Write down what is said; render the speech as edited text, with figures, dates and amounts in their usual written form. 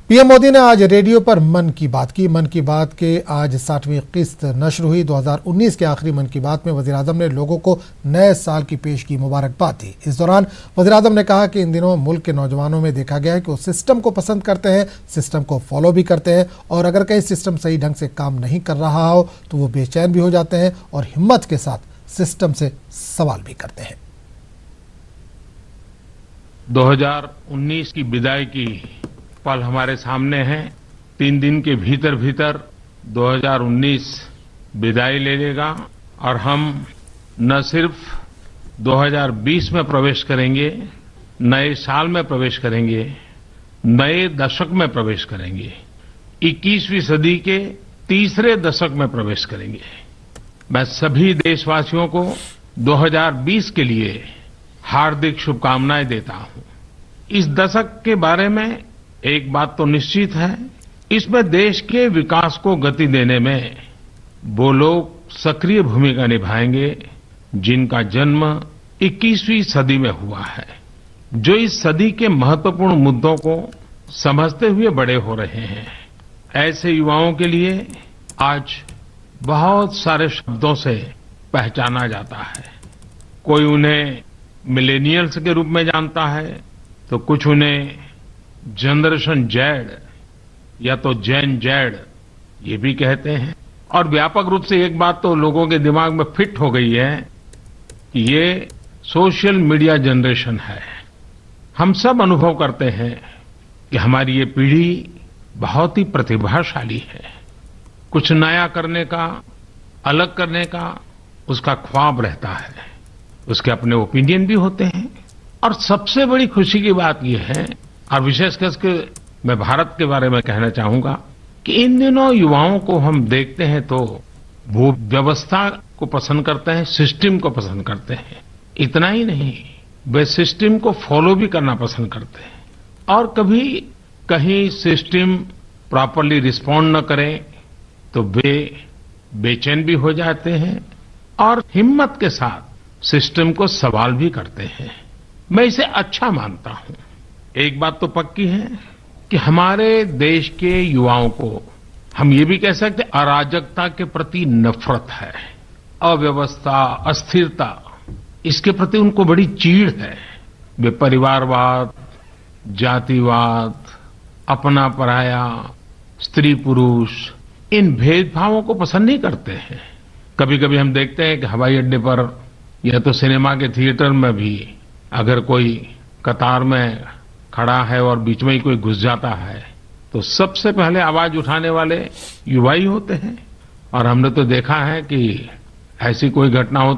PM Modi ने आज radio पर मन की बात की। मन की बात के आज 60वीं किस्त नश्र हुई। 2019 के आखिरी मन की बात में वज़ीर-ए-आज़म ने लोगों को नए साल की पेश की मुबारकबाद दी। इस दौरान वज़ीर-ए-आज़म ने कहा कि इन दिनों मुल्क के नौजवानों में देखा गया है कि वो सिस्टम को पसंद करते हैं, सिस्टम को फॉलो भी करते हैं, और अगर कहीं सिस्टम सही ढंग से काम नहीं कर रहा हो तो वो बेचैन भी हो जाते हैं और हिम्मत के साथ सिस्टम से सवाल भी करते हैं। 2019 की विदाई की पल हमारे सामने है। 3 दिन के भीतर भीतर 2019 विदाई ले लेगा और हम न सिर्फ 2020 में प्रवेश करेंगे, नए साल में प्रवेश करेंगे, नए दशक में प्रवेश करेंगे, 21वीं सदी के तीसरे दशक में प्रवेश करेंगे। मैं सभी देशवासियों को 2020 के लिए हार्दिक शुभकामनाएं देता हूं। इस दशक के बारे में एक बात तो निश्चित है, इसमें देश के विकास को गति देने में वो लोग सक्रिय भूमिका निभाएंगे जिनका जन्म 21वीं सदी में हुआ है, जो इस सदी के महत्वपूर्ण मुद्दों को समझते हुए बड़े हो रहे हैं। ऐसे युवाओं के लिए आज बहुत सारे शब्दों से पहचाना जाता है। कोई उन्हें मिलेनियल्स के रूप में जानता है, तो कुछ उन्हें जनरेशन जेड या तो जेन जेड ये भी कहते हैं। और व्यापक रूप से एक बात तो लोगों के दिमाग में फिट हो गई है कि ये सोशल मीडिया जनरेशन है। हम सब अनुभव करते हैं कि हमारी ये पीढ़ी बहुत ही प्रतिभाशाली है। कुछ नया करने का, अलग करने का उसका ख्वाब रहता है, उसके अपने ओपिनियन भी होते हैं। और सबसे बड़ी खुशी की बात यह है, और विशेषकर के मैं भारत के बारे में कहना चाहूंगा, कि इन दिनों युवाओं को हम देखते हैं तो वो व्यवस्था को पसंद करते हैं, सिस्टम को पसंद करते हैं। इतना ही नहीं, वे सिस्टम को फॉलो भी करना पसंद करते हैं। और कभी कहीं सिस्टम प्रॉपरली रिस्पॉन्ड न करे तो वे बेचैन भी हो जाते हैं और हिम्मत के साथ सिस्टम को सवाल भी करते हैं। मैं इसे अच्छा मानता हूं। एक बात तो पक्की है कि हमारे देश के युवाओं को हम ये भी कह सकते हैं अराजकता के प्रति नफरत है, अव्यवस्था, अस्थिरता, इसके प्रति उनको बड़ी चीड़ है। वे परिवारवाद, जातिवाद, अपना पराया, स्त्री पुरुष, इन भेदभावों को पसंद नहीं करते हैं। कभी कभी हम देखते हैं कि हवाई अड्डे पर या तो सिनेमा के थिएटर में भी अगर कोई कतार में खड़ा है और बीच में ही कोई घुस जाता है तो सबसे पहले आवाज उठाने वाले युवा ही होते हैं। और हमने तो देखा है कि ऐसी कोई घटना हो